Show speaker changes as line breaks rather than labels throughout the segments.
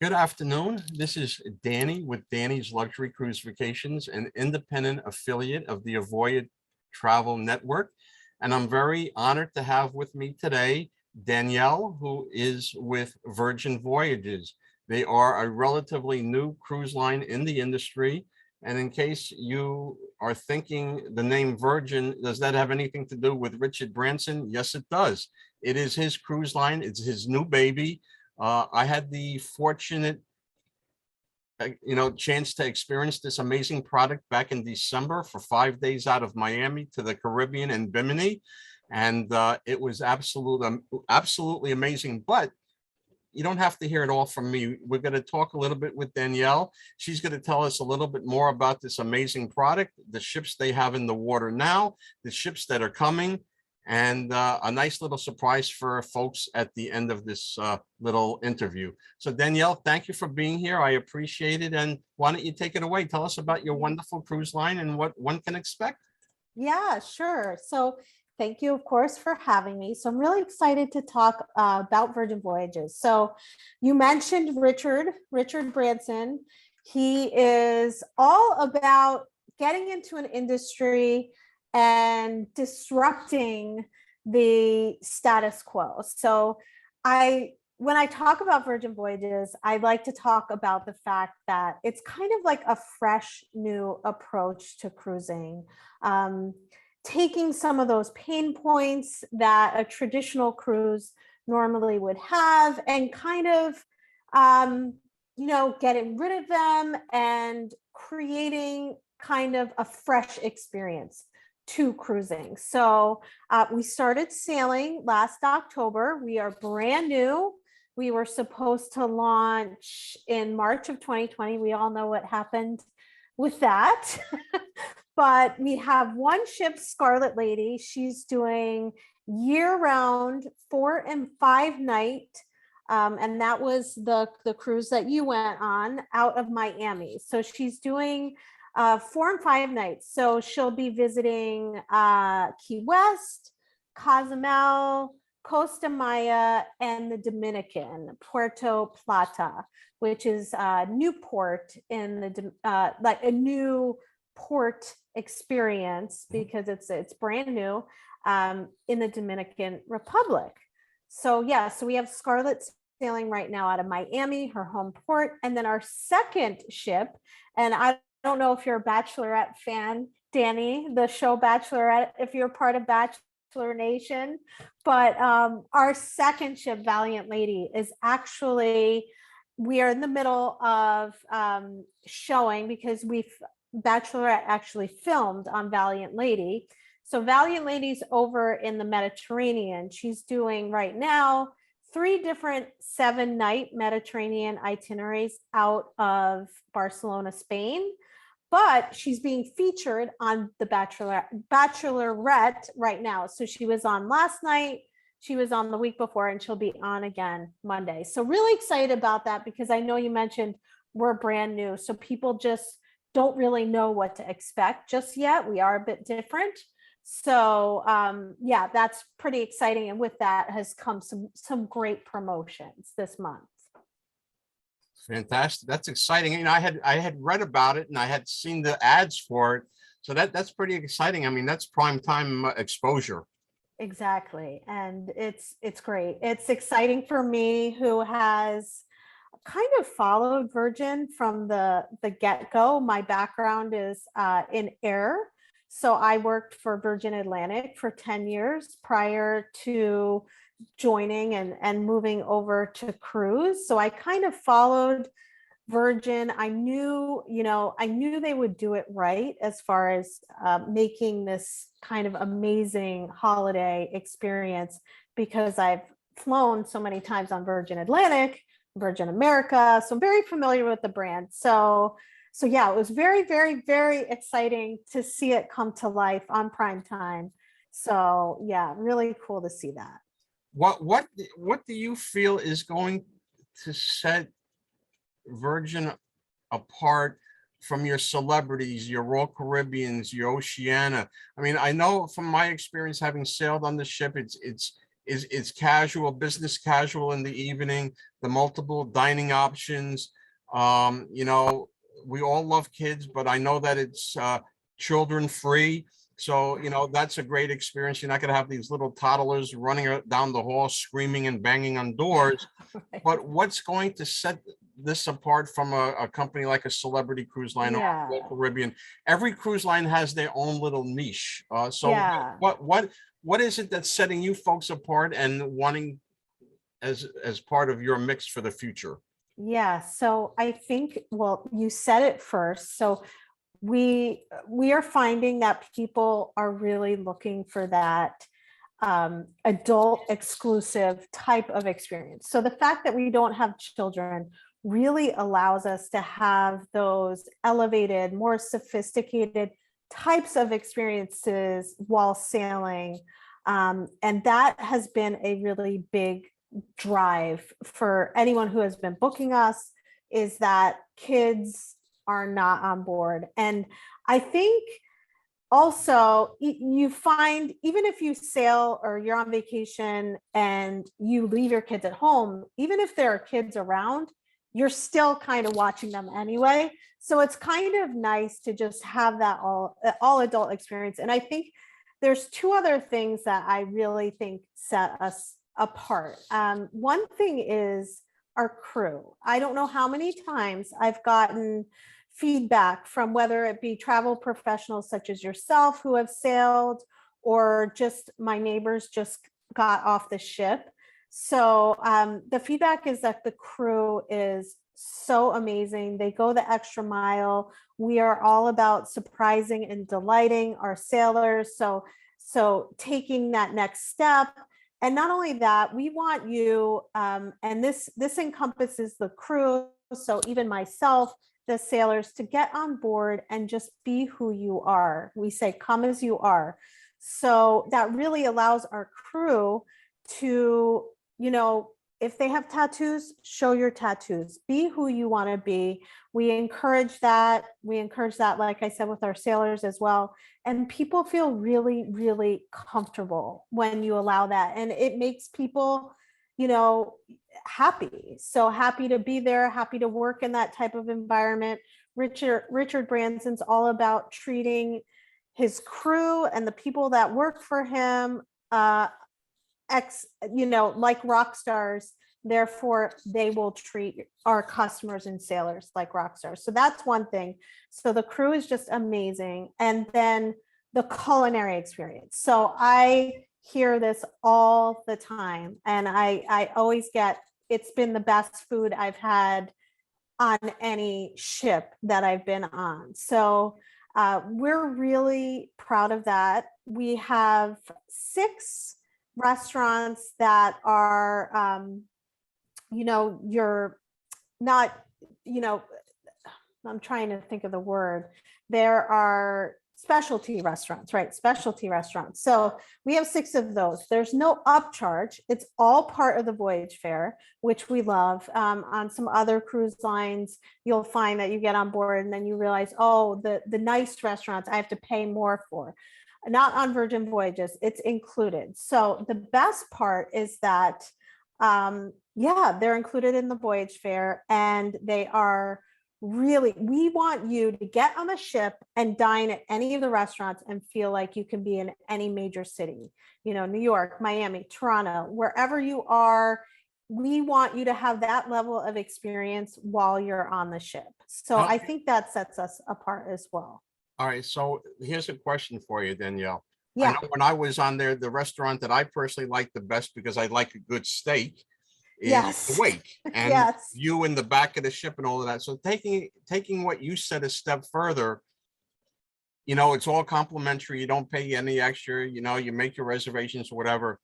Good afternoon. This is Danny with Danny's Luxury Cruise Vacations, an independent affiliate of the Avoid Travel Network. And I'm very honored to have with me today Danielle, who is with Virgin Voyages. They are a relatively new cruise line in the industry. And in case you are thinking the name Virgin, does that have anything to do with Richard Branson? Yes, it does. It is his cruise line. It's his new baby. I had the fortunate, chance to experience this amazing product back in December for 5 days out of Miami to the Caribbean and Bimini, and it was absolutely amazing. But you don't have to hear it all from me. We're going to talk a little bit with Danielle. She's going to tell us a little bit more about this amazing product, the ships they have in the water now, the ships that are coming, and a nice little surprise for folks at the end of this little interview. So Danielle, thank you for being here. I appreciate it. And why don't you take it away? Tell us about your wonderful cruise line and what one can expect.
Yeah, sure. So thank you, of course, for having me. So I'm really excited to talk about Virgin Voyages. So you mentioned Richard Branson. He is all about getting into an industry and disrupting the status quo. So when I talk about Virgin Voyages, I like to talk about the fact that it's kind of like a fresh new approach to cruising. Taking some of those pain points that a traditional cruise normally would have and kind of, getting rid of them and creating kind of a fresh experience to cruising. So we started sailing last October. We are brand new. We were supposed to launch in March of 2020. We all know what happened with that. But we have one ship, Scarlet Lady. She's doing year-round 4 and 5 night. And that was the cruise that you went on out of Miami. So she's doing 4 and 5 nights. So she'll be visiting Key West, Cozumel, Costa Maya, and the Dominican, Puerto Plata, which is Newport in the like a new port experience because it's brand new in the Dominican Republic. So so we have Scarlet sailing right now out of Miami, her home port, and then our second ship, and I don't know if you're a Bachelorette fan, Danny, the show Bachelorette, if you're part of Bachelor Nation, but our second ship, Valiant Lady, is actually, we are in the middle of showing because Bachelorette actually filmed on Valiant Lady. So Valiant Lady's over in the Mediterranean. She's doing right now 3 different 7-night Mediterranean itineraries out of Barcelona, Spain. But she's being featured on the Bachelorette right now. So she was on last night, she was on the week before, and she'll be on again Monday. So really excited about that because I know you mentioned we're brand new. So people just don't really know what to expect just yet. We are a bit different. So that's pretty exciting. And with that has come some great promotions this month.
Fantastic. That's exciting. I had read about it and I had seen the ads for it. So that's pretty exciting. I mean, that's prime time exposure.
Exactly. And it's great. It's exciting for me, who has kind of followed Virgin from the get-go. My background is in air. So I worked for Virgin Atlantic for 10 years prior to joining and moving over to cruise. So I kind of followed Virgin. I knew they would do it right as far as making this kind of amazing holiday experience, because I've flown so many times on Virgin Atlantic, Virgin America. So I'm very familiar with the brand. So yeah, it was very, very, very exciting to see it come to life on prime time. So yeah, really cool to see that.
What do you feel is going to set Virgin apart from your celebrities, your Royal Caribbeans, your Oceania? I mean, I know from my experience having sailed on the ship, it's is casual, business casual in the evening, the multiple dining options. You know, we all love kids, but I know that it's children free. So, you know, that's a great experience. You're not going to have these little toddlers running down the hall, screaming and banging on doors.
Right.
But what's going to set this apart from a company like a Celebrity Cruise Line or
Yeah.
Royal Caribbean? Every cruise line has their own little niche. So
Yeah.
what is it that's setting you folks apart and wanting as part of your mix for the future?
Yeah. So I think, well, you said it first. So we are finding that people are really looking for that adult exclusive type of experience. So the fact that we don't have children really allows us to have those elevated, more sophisticated types of experiences while sailing. And that has been a really big drive for anyone who has been booking us, is that kids are not on board. And I think also you find, even if you sail or you're on vacation and you leave your kids at home, even if there are kids around, you're still kind of watching them anyway. So it's kind of nice to just have that all adult experience. And I think there's two other things that I really think set us apart. One thing is our crew. I don't know how many times I've gotten feedback from, whether it be travel professionals such as yourself who have sailed, or just my neighbors just got off the ship. So the feedback is that the crew is so amazing. They go the extra mile. We are all about surprising and delighting our sailors. So taking that next step. And not only that, we want you, and this encompasses the crew, so even myself, the sailors, to get on board and just be who you are. We say, come as you are. So that really allows our crew to, you know, if they have tattoos, show your tattoos, be who you want to be. We encourage that. Like I said, with our sailors as well. And people feel really, really comfortable when you allow that. And it makes people, you know, happy. So happy to be there, happy to work in that type of environment. Richard Branson's all about treating his crew and the people that work for him like rock stars. Therefore, they will treat our customers and sailors like rock stars. So that's one thing. So the crew is just amazing. And then the culinary experience. So I hear this all the time, and I always get, it's been the best food I've had on any ship that I've been on. So we're really proud of that. We have 6 restaurants that are, you're not, I'm trying to think of the word. There are specialty restaurants, right? Specialty restaurants. So we have 6 of those. There's no upcharge. It's all part of the voyage fare, which we love. On some other cruise lines, you'll find that you get on board and then you realize, oh, the nice restaurants I have to pay more for. Not on Virgin Voyages, it's included. So the best part is that, they're included in the voyage fare, and they are really, we want you to get on the ship and dine at any of the restaurants and feel like you can be in any major city, New York, Miami, Toronto, wherever you are. We want you to have that level of experience while you're on the ship. So I think that sets us apart as well.
All right, so here's a question for you, Danielle. I
Yeah.
know when I was on there, the restaurant that I personally like the best, because I like a good steak, is
Yes.
the Wake, and
Yes.
you in the back of the ship and all of that. So taking what you said a step further, it's all complimentary. You don't pay any extra. You make your reservations or whatever.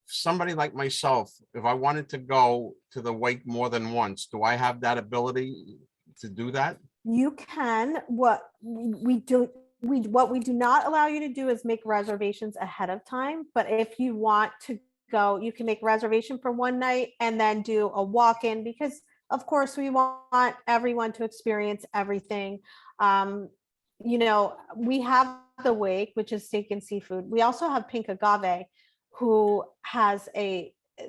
Somebody like myself, if I wanted to go to the Wake more than once, do I have that ability to do that?
You can. What we do not allow you to do is make reservations ahead of time. But if you want to go, you can make reservation for one night and then do a walk-in, because of course we want everyone to experience everything. We have the Wake, which is steak and seafood. We also have pink agave, who has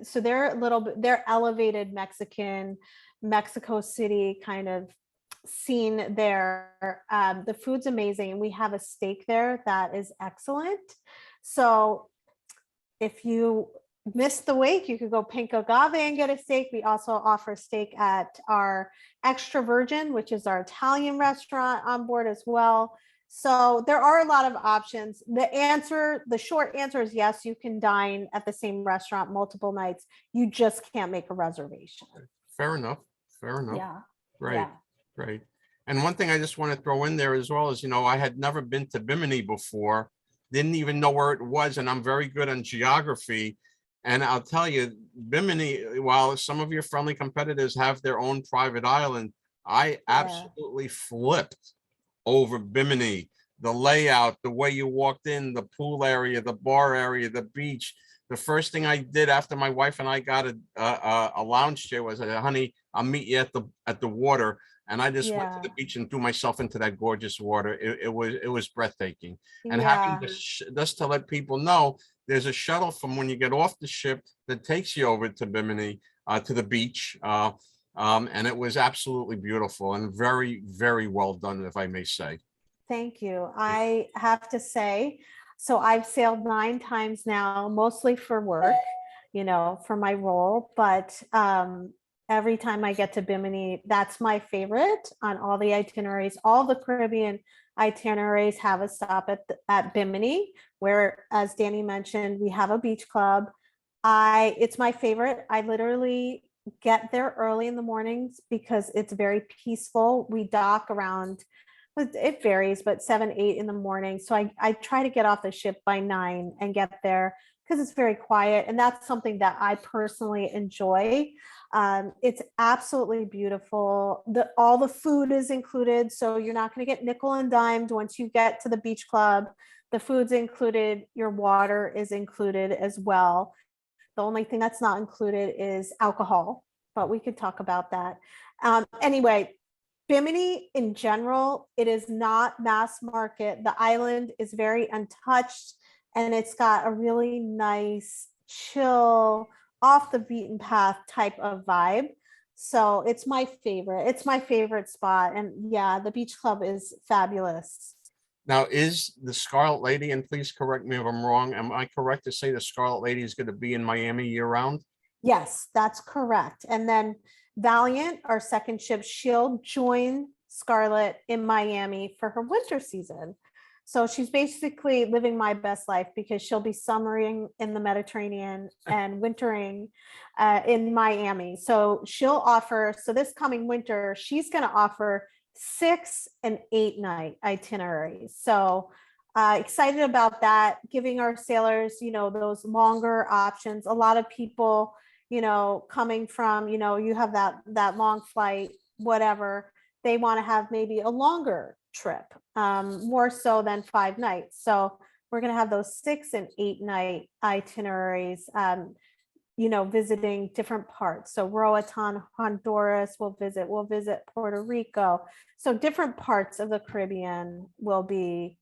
so they're a little bit, they're elevated Mexico City kind of scene there. The food's amazing, and we have a steak there that is excellent. So if you missed the wake, you could go Pink Agave and get a steak. We also offer steak at our Extra Virgin, which is our Italian restaurant, on board as well. So there are a lot of options. The short answer is yes, you can dine at the same restaurant multiple nights. You just can't make a reservation.
Fair enough. Fair enough.
Yeah.
Right.
Yeah.
Right. And one thing I just want to throw in there as well is, I had never been to Bimini before, didn't even know where it was, and I'm very good on geography. And I'll tell you, Bimini, while some of your friendly competitors have their own private island, I absolutely flipped over Bimini. The layout, the way you walked in, the pool area, the bar area, the beach. The first thing I did after my wife and I got a lounge chair was, honey, I'll meet you at the water. And I just went to the beach and threw myself into that gorgeous water. It was breathtaking. And having just to let people know, there's a shuttle from when you get off the ship that takes you over to Bimini, to the beach. And it was absolutely beautiful and very, very well done, if I may say.
Thank you. I have to say, so I've sailed 9 times now, mostly for work, for my role, but every time I get to Bimini, that's my favorite on all the itineraries. All the Caribbean itineraries have a stop at Bimini, where, as Danny mentioned, we have a beach club. It's my favorite. I literally get there early in the mornings because it's very peaceful. We dock around, it varies, but 7, 8 in the morning. So I try to get off the ship by 9 and get there because it's very quiet. And that's something that I personally enjoy. It's absolutely beautiful. All the food is included. So you're not going to get nickel and dimed once you get to the beach club. The food's included. Your water is included as well. The only thing that's not included is alcohol, but we could talk about that. Anyway, Bimini in general, it is not mass market. The island is very untouched, and it's got a really nice, chill, off the beaten path type of vibe. So it's my favorite. It's my favorite spot. And yeah, the beach club is fabulous.
Now, is the Scarlet Lady, and please correct me if I'm wrong, am I correct to say the Scarlet Lady is going to be in Miami year round?
Yes, that's correct. And then Valiant, our second ship, she'll join Scarlet in Miami for her winter season. So she's basically living my best life because she'll be summering in the Mediterranean and wintering in Miami. So this coming winter, she's going to offer 6 and 8 night itineraries. So excited about that, giving our sailors, those longer options. A lot of people, coming from, you have that long flight, whatever, they want to have maybe a longer trip, more so than 5 nights. So we're going to have those 6 and 8 night itineraries, visiting different parts. So Roatan, Honduras, we'll visit Puerto Rico. So different parts of the Caribbean will be,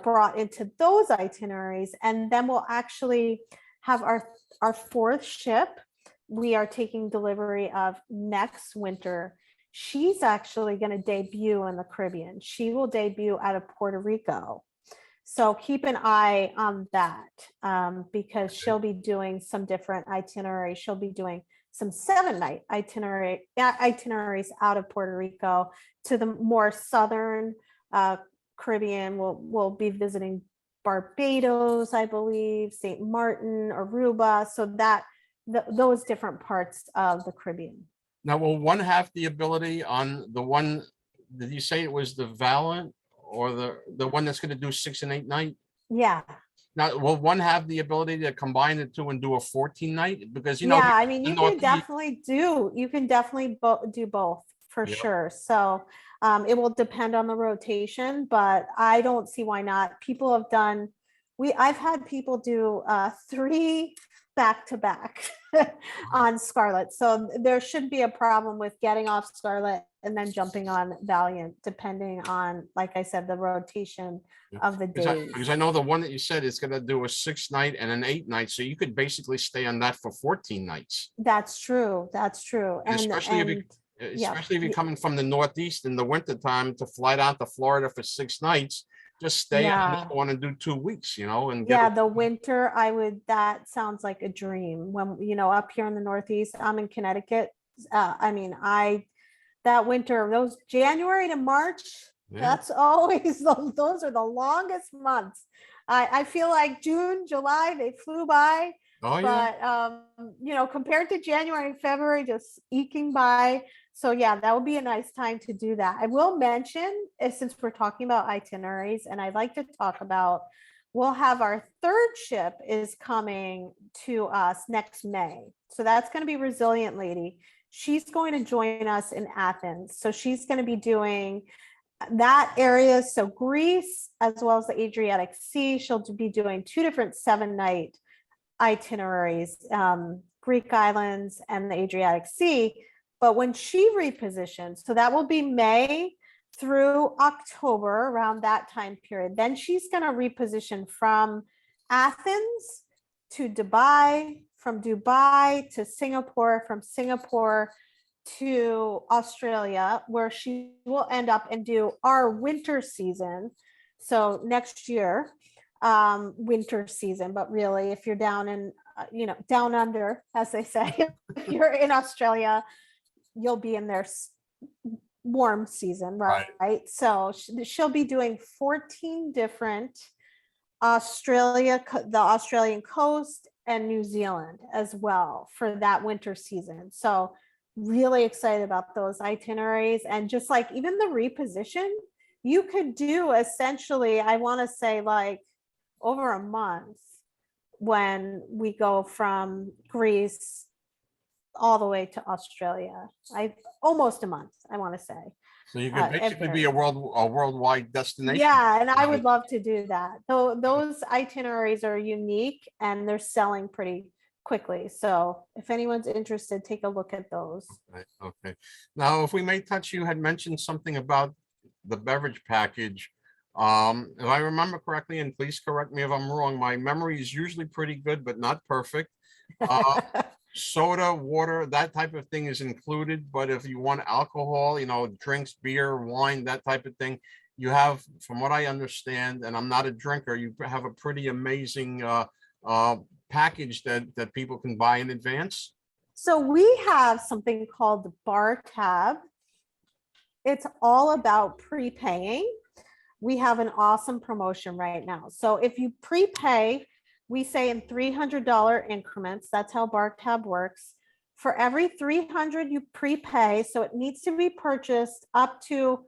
brought into those itineraries. And then we'll actually have our 4th ship we are taking delivery of next winter. She's actually going to debut in the Caribbean. She will debut out of Puerto Rico. So keep an eye on that, because she'll be doing some different itineraries. She'll be doing some 7 night itineraries out of Puerto Rico to the more southern Caribbean. We'll be visiting Barbados, I believe, St. Martin, Aruba. So those different parts of the Caribbean.
Now, will one have the ability on the one, did you say it was the Valiant or the one that's going to do 6 and 8 night?
Yeah.
Now, will one have the ability to combine the two and do a 14 night? Because,
yeah, I mean, you can definitely do both for sure. So it will depend on the rotation, but I don't see why not. People have done, I've had people do 3 back-to-back on Scarlet. So there shouldn't be a problem with getting off Scarlet and then jumping on Valiant, depending on, like I said, the rotation
Yeah.
of the days.
Because I know the one that you said is gonna do a 6-night and an 8-night, so you could basically stay on that for 14 nights.
That's true. That's true. And
Especially if you,
yeah,
especially if you're coming from the Northeast in the wintertime to fly down to Florida for 6 nights, just stay on
yeah.
another one and do 2 weeks, you know, and
Yeah,
get.
the winter, that sounds like a dream. When, up here in the Northeast, I'm in Connecticut. I mean, that winter, those January to March,
Yeah.
that's always, those are the longest months. I feel like June, July, they flew by.
Oh, yeah.
But compared to January and February, just eking by. So yeah, that would be a nice time to do that. I will mention, since we're talking about itineraries, and I'd like to talk about, we'll have our third ship is coming to us next May. So that's going to be Resilient Lady. She's going to join us in Athens. So she's going to be doing that area. So Greece, as well as the Adriatic Sea. She'll be doing 2 different 7-night itineraries, Greek islands and the Adriatic Sea. But when she repositions, so that will be May through October, around that time period, then she's going to reposition from Athens to Dubai, from Dubai to Singapore, from Singapore to Australia, where she will end up and do our winter season. So next year, winter season, but really if you're down in, down under, as they say, if you're in Australia, you'll be in their warm season, right? So she'll be doing 14 different the Australian coast and New Zealand as well for that winter season. So really excited about those itineraries. And just like even the reposition, you could do essentially, I want to say like over a month when we go from Greece all the way to Australia. Almost a month, I want to say.
So you could basically be a worldwide destination.
Yeah, and I would love to do that. So those itineraries are unique and they're selling pretty quickly. So if anyone's interested, take a look at those.
Okay. Now, if we may touch, you had mentioned something about the beverage package. If I remember correctly, and please correct me if I'm wrong, my memory is usually pretty good, but not perfect. Soda, water, that type of thing is included. But if you want alcohol, drinks, beer, wine, that type of thing, you have, from what I understand, and I'm not a drinker, you have a pretty amazing package that people can buy in advance.
So we have something called the bar tab. It's all about prepaying. We have an awesome promotion right now. So if you prepay, we say in $300 increments, that's how bar tab works. For every 300 you prepay, so it needs to be purchased up to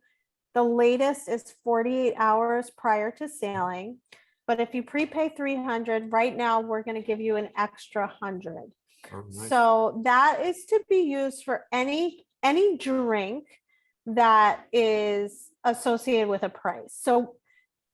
the latest is 48 hours prior to sailing. But if you prepay 300, right now we're going to give you an extra 100. Oh, nice. So that is to be used for any drink that is associated with a price. So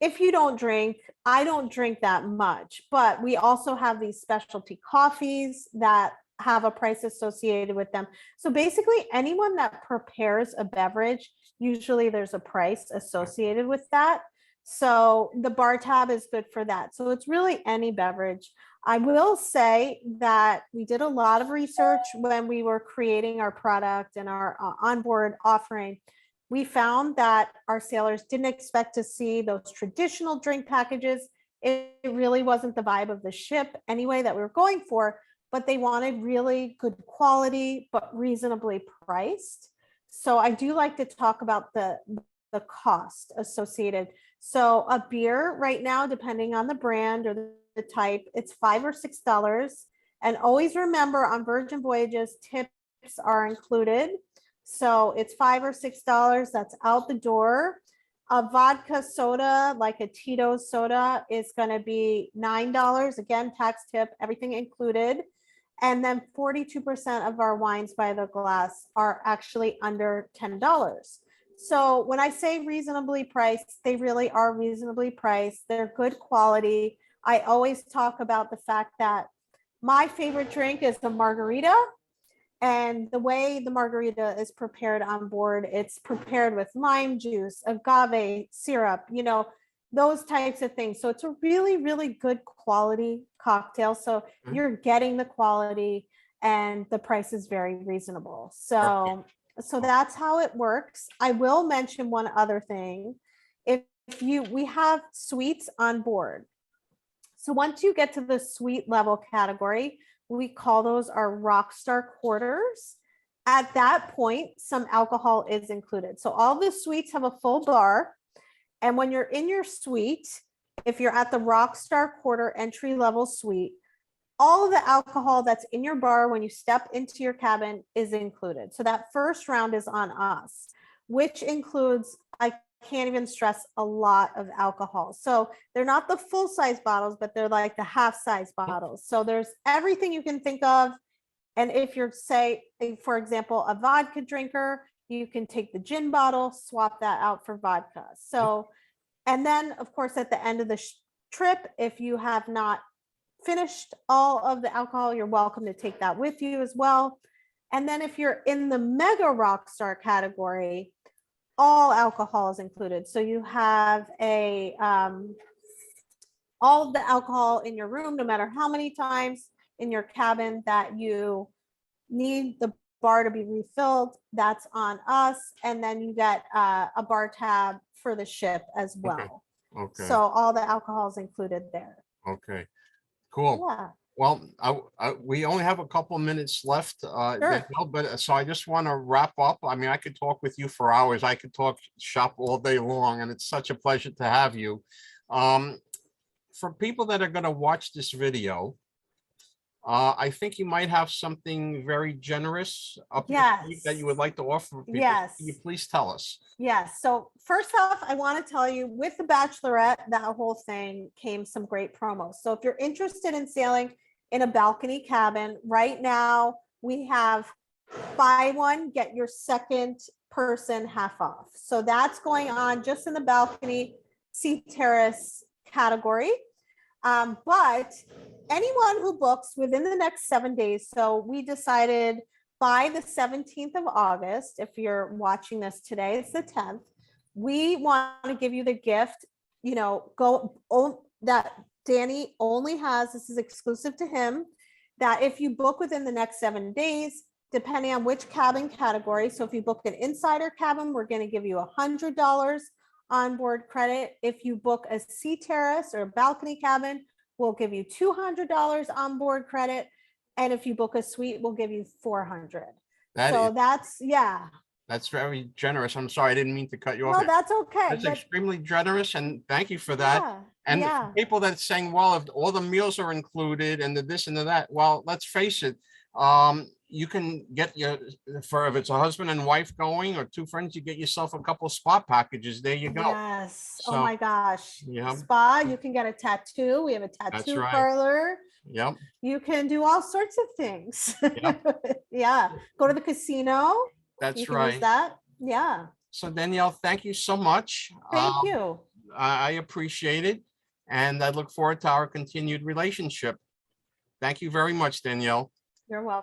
if you don't drink, I don't drink that much, but we also have these specialty coffees that have a price associated with them. So basically anyone that prepares a beverage, usually there's a price associated with that. So the bar tab is good for that. So it's really any beverage. I will say that we did a lot of research when we were creating our product and our onboard offering. We found that our sailors didn't expect to see those traditional drink packages. It really wasn't the vibe of the ship anyway that we were going for, but they wanted really good quality, but reasonably priced. So I do like to talk about the cost associated. So a beer right now, depending on the brand or the type, it's $5 or $6. And always remember on Virgin Voyages, tips are included. So it's $5 or $6, that's out the door. A vodka soda, like a Tito's soda, is going to be $9. Again, tax tip, everything included. And then 42% of our wines by the glass are actually under $10. So when I say reasonably priced, they really are reasonably priced. They're good quality. I always talk about the fact that my favorite drink is the margarita. And the way the margarita is prepared on board, it's prepared with lime juice, agave syrup, those types of things. So it's a really, really good quality cocktail. So
Mhm.
you're getting the quality and the price is very reasonable.
Perfect.
So that's how it works. I will mention one other thing. If we have sweets on board. So once you get to the sweet level category, we call those our Rockstar quarters. At that point, some alcohol is included. So all the suites have a full bar. And when you're in your suite, if you're at the Rockstar quarter entry level suite, all of the alcohol that's in your bar when you step into your cabin is included. So that first round is on us, which includes, I can't even stress, a lot of alcohol. So they're not the full size bottles, but they're like the half size bottles. So there's everything you can think of. And if you're, say, for example, a vodka drinker, you can take the gin bottle, swap that out for vodka. So, and then of course, at the end of the trip, if you have not finished all of the alcohol, you're welcome to take that with you as well. And then if you're in the mega rockstar category, all alcohol is included. So you have all of the alcohol in your room, no matter how many times in your cabin that you need the bar to be refilled, that's on us. And then you get a bar tab for the ship as well.
Okay.
So all the alcohol is included there.
Okay. Cool.
Yeah.
Well, we only have a couple minutes left,
Sure.
Danielle, but so I just want to wrap up. I mean, I could talk with you for hours. I could talk shop all day long, and it's such a pleasure to have you. For people that are going to watch this video, I think you might have something very generous up your sleeve that you would like to offer people.
Yes.
Can you please tell us?
Yes. So first off, I want to tell you, with the Bachelorette, that whole thing came some great promos. So if you're interested in sailing in a balcony cabin, right now we have buy one, get your second person half off. So that's going on just in the balcony sea terrace category. But anyone who books within the next 7 days, so we decided by the 17th of August, if you're watching this today, it's the 10th, we want to give you the gift, that Danny only has, this is exclusive to him, that if you book within the next 7 days, depending on which cabin category, so if you book an insider cabin, we're going to give you $100 onboard credit. If you book a sea terrace or a balcony cabin, we'll give you $200 onboard credit. And if you book a suite, we'll give you $400.
That's very generous. I'm sorry, I didn't mean to cut you off.
No, that's okay.
That's extremely generous, and thank you for that.
Yeah,
and
yeah.
people that saying, well, if all the meals are included and the this and the that, well, let's face it, you can get for if it's a husband and wife going or two friends, you get yourself a couple spa packages. There you go.
Yes.
So,
oh my gosh.
yeah.
Spa, you can get a tattoo. We have a tattoo
right.
parlor.
Yep.
You can do all sorts of things.
Yep.
Yeah. Go to the casino.
That's
You can
right.
use that. Yeah.
So Danielle, thank you so much.
Thank you.
I appreciate it. And I look forward to our continued relationship. Thank you very much, Danielle.
You're welcome.